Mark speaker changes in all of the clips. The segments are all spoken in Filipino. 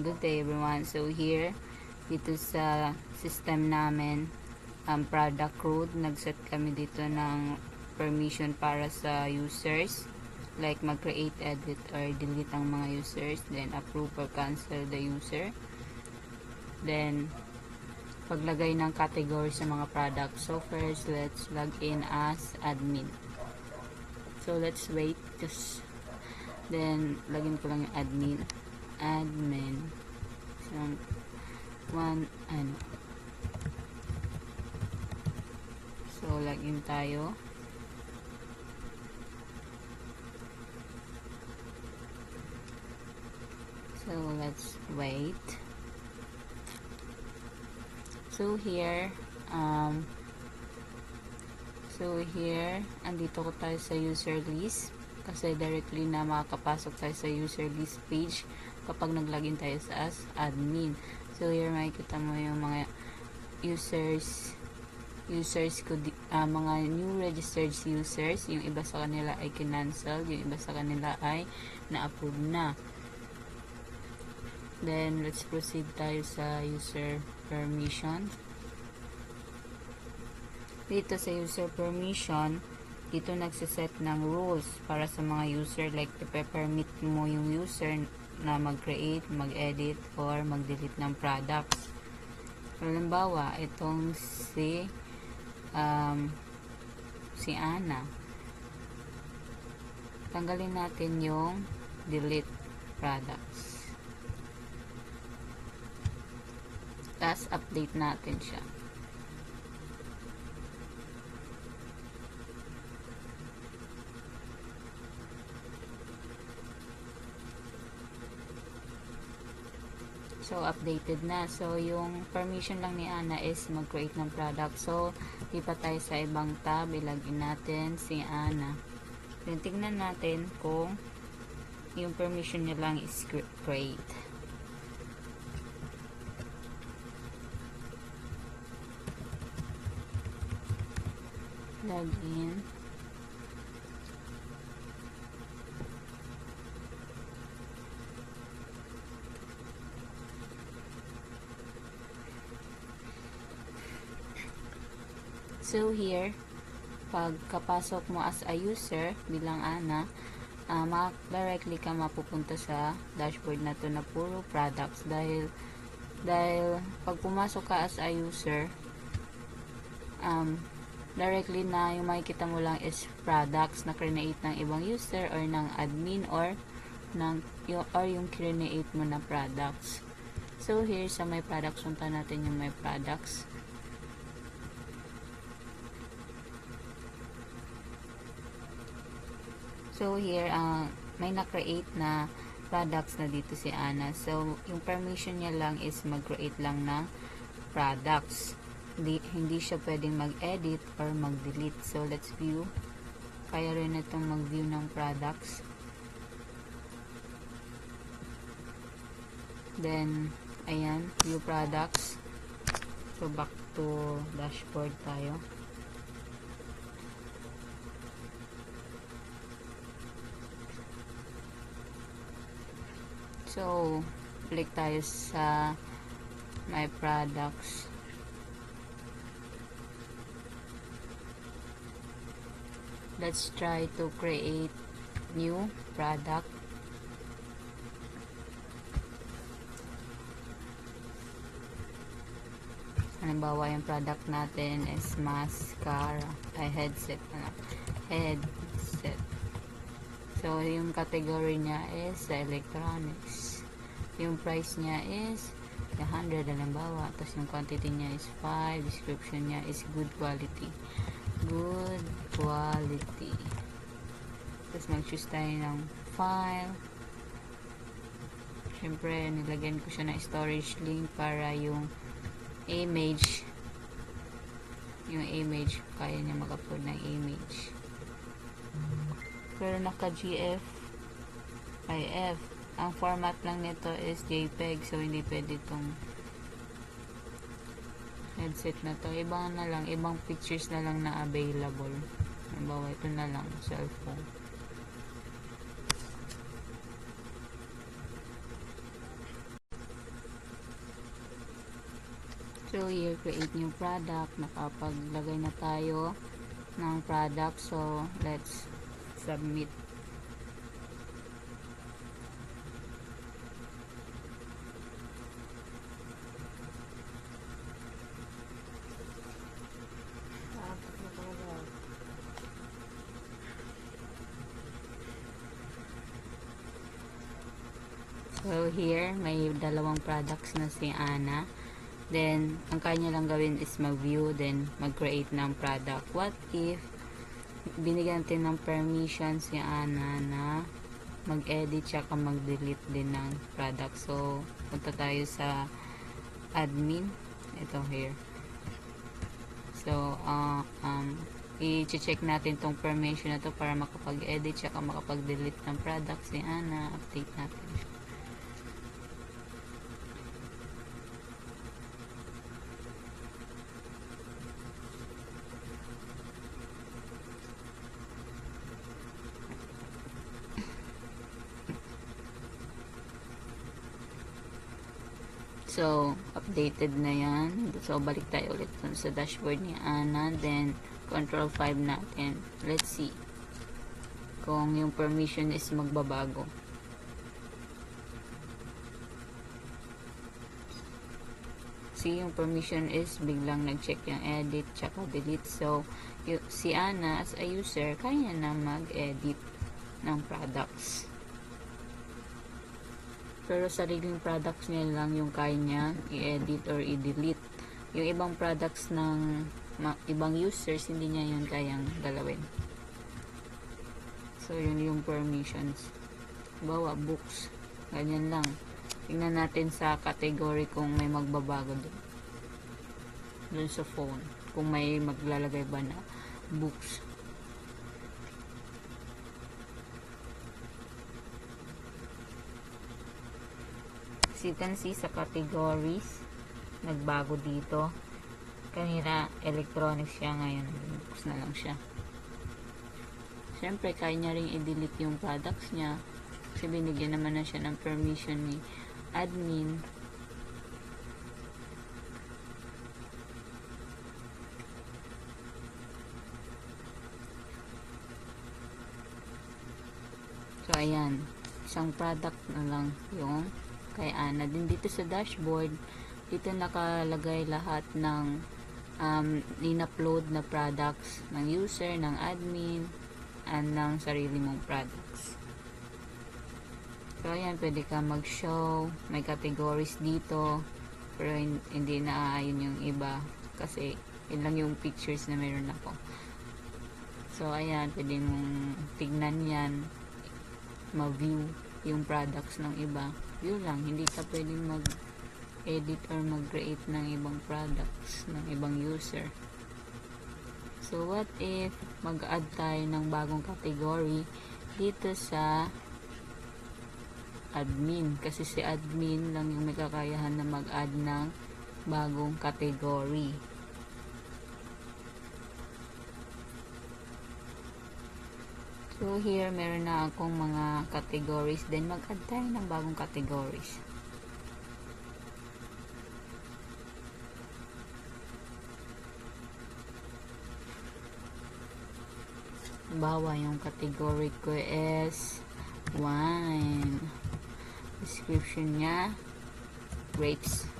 Speaker 1: Good day everyone. So here, dito sa system namin, product root, nag-set kami dito ng permission para sa users. Like mag-create, edit, or delete ang mga users. Then approve or cancel the user. Then, paglagay ng category sa mga product. So first, let's log in as admin. So let's wait. Then, login ko lang yung admin. So, So, login tayo. So, let's wait. So, here, andito ko tayo sa user list. Kasi directly na makakapasok tayo sa user list page kapag nag-login tayo sa as admin. So here makikita mo yung mga users ko, mga new registered users. Yung iba sa kanila ay kinancel, yung iba sa kanila ay na-approve na. Then let's proceed tayo sa user permission. Dito sa user permission, dito nagsiset ng rules para sa mga user, like ipe-permit mo yung user na mag-create, mag-edit, or mag-delete ng products. Halimbawa, itong si Ana. Tanggalin natin yung delete products. Tapos update natin siya. So, updated na. So, yung permission lang ni Ana is mag-create ng product. So, lipat tayo sa ibang tab. Ilagin natin si Ana. Then, tingnan natin kung yung permission niya lang is create. Login. So here, pagkapasok mo as a user bilang Ana, directly ka mapupunta sa dashboard na to na puro products dahil pag pumasok ka as a user, directly na yung makikita mo lang is products na create ng ibang user or ng admin or yung create mo na products. So here sa my products, punta natin yung my products. So here, may na-create na products na dito si Ana. So, yung permission niya lang is mag-create lang ng products. Hindi siya pwedeng mag-edit or mag-delete. So, let's view. Kaya rin itong mag-view ng products. Then, ayan, view products. So, back to dashboard tayo. So, click tayo sa my products. Let's try to create new product. Halimbawa, yung product natin is mascara, headset. So, yung category niya is electronics. Yung price niya is 100, halimbawa. Tapos yung quantity niya is 5. Description niya is good quality. Good quality. Tapos mag-choose tayo ng file. Siyempre, nilagyan ko siya ng storage link para yung image, kaya niya mag-upload ng image. Pero naka-GIF. Ang format lang nito is JPEG, so hindi pwede itong headset na to. Ibang pictures na lang na available. Halimbawa, ito na lang, cellphone. So here, create new product. Nakapaglagay na tayo ng product. So let's submit. So here, may dalawang products na si Ana. Then, ang kanya lang gawin is mag-view, then mag-create ng product. What if binigyan natin ng permission si Ana na mag-edit tsaka mag-delete din ng product. So, punta tayo sa admin. Ito here. So, i-check natin tong permission na to para makapag-edit tsaka makapag-delete ng product si Ana. Update natin. So, updated na yan. So, balik tayo ulit sa dashboard ni Ana. Then, control 5 natin. Let's see kung yung permission is magbabago. See, yung permission is biglang nag-check yung edit tsaka delete. So, si Ana as a user, kaya na mag-edit ng products. Pero sariling products niya lang yung kaya niya i-edit or i-delete. Yung ibang products ng ibang users, hindi niya yun kayang galawin. So, yun yung permissions. Bawa, books. Ganyan lang. Tingnan natin sa category kung may magbabago dun sa phone. Kung may maglalagay ba na books. As you can see sa categories, nagbago dito. Kanina electronics siya, ngayon books na lang siya. Siyempre kaya niya rin i-delete yung products niya kasi binigyan naman na siya ng permission ni admin. So ayan, isang product na lang yung kay Ana. Din dito sa dashboard, dito nakalagay lahat ng in-upload na products ng user, ng admin, and ng sarili mong products. So ayan, pwede ka mag-show, may categories dito, pero hindi na ayun yung iba kasi yun lang yung pictures na meron ako. So ayan, pwede mong tignan yan, ma-view yung products ng iba. View lang, hindi ka pwedeng mag-edit or mag-create ng ibang products ng ibang user. So what if mag-add tayo ng bagong category dito sa admin, kasi si admin lang yung may kakayahan na mag-add ng bagong category. So here, meron na akong mga categories. Then, mag-add tayo ng bagong categories. Bawa yung category ko is wine. Description niya, grapes.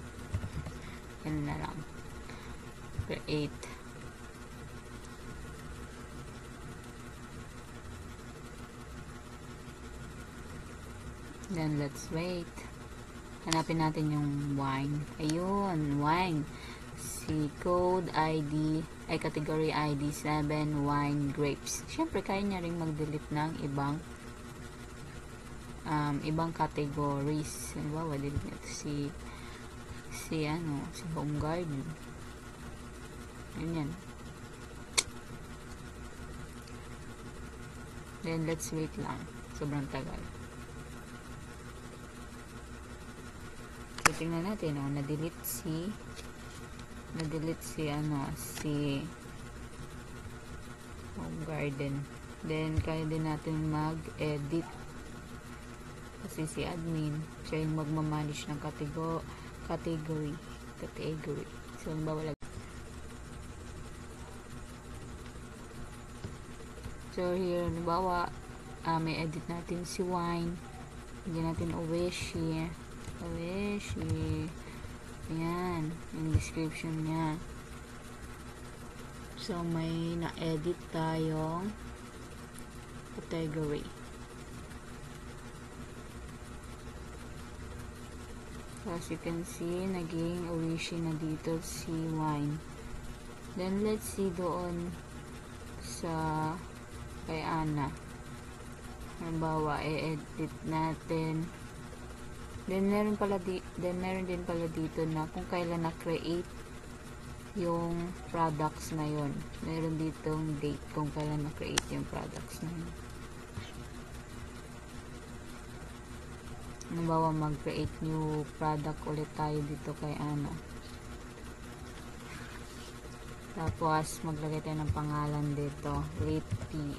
Speaker 1: Yan na lang. Create. Then, let's wait. Hanapin natin yung wine. Ayun, wine. Si code ID, ay category ID 7, wine, grapes. Siyempre, kaya niya rin mag-delete ng ibang categories. Halimbawa, delete nito si home garden. Ganyan. Then, let's wait lang. Sobrang tagal. So, tingnan natin, na-delete si home garden. Then, kaya din natin mag-edit kasi si admin, siya yung magmamanage ng categories. So, halimbawa, so here, halimbawa, may edit natin si wine. Hindi natin Oweshi. Ayan, yung description niya. So, may na-edit tayong category. So, as you can see, naging Oishi na dito si wine. Then, let's see doon sa kay Ana. Halimbawa, i-edit natin. Then, meron din pala dito na kung kailan na-create yung products na yon. Meron ditong date kung kailan na-create yung products na yun. Halimbawa, mag-create new product ulit tayo dito kay Ana. Tapos, maglagay tayo ng pangalan dito. Rate P.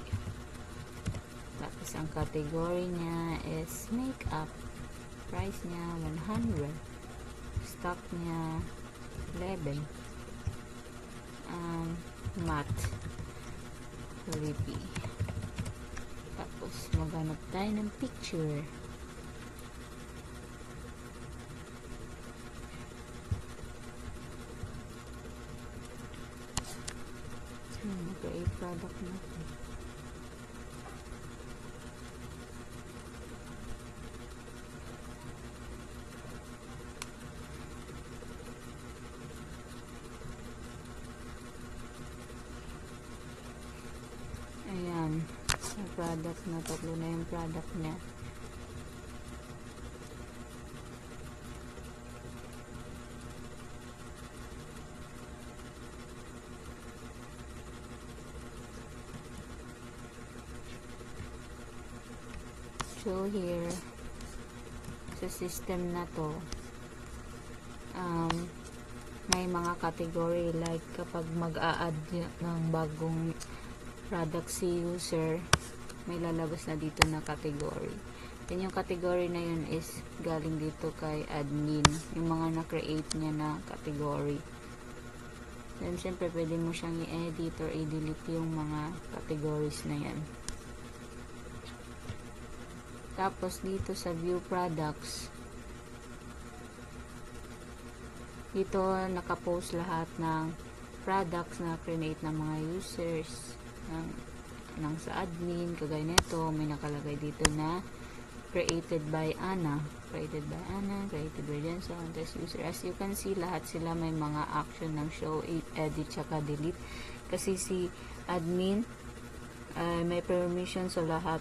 Speaker 1: Tapos, ang category niya is makeup. Price niya, 100. Stock niya, 11. Matte. P. Tapos, maghanap tayo ng picture. Mag-create product natin. Ayan. Yung product na, tatlo na yung product niya. So here, sa system na to, may mga category like kapag mag-a-add ng bagong product si user, may lalabas na dito na category. Then yung category na yun is galing dito kay admin, yung mga na-create niya na category. Then syempre pwede mo siyang i-edit or i-delete yung mga categories na yan. Tapos, dito sa view products, dito nakapost lahat ng products na create ng mga users ng sa admin. Kagaya nito, may nakalagay dito na created by Ana, created by Jensen, test user. As you can see, lahat sila may mga action ng show, edit, tsaka delete. Kasi si admin may permission sa lahat.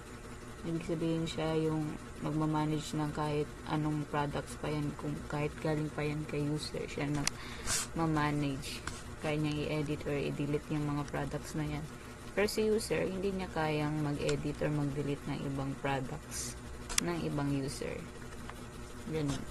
Speaker 1: Ibig sabihin siya yung magmamanage ng kahit anong products pa yan, kung kahit galing pa yan kay user, siya nagmamanage. Kaya niyang i-edit or i-delete yung mga products na yan. Pero si user, hindi niya kayang mag-edit or mag-delete ng ibang products ng ibang user. Ganun.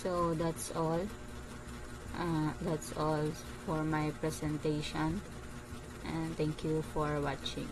Speaker 1: So that's all. That's all for my presentation, and thank you for watching.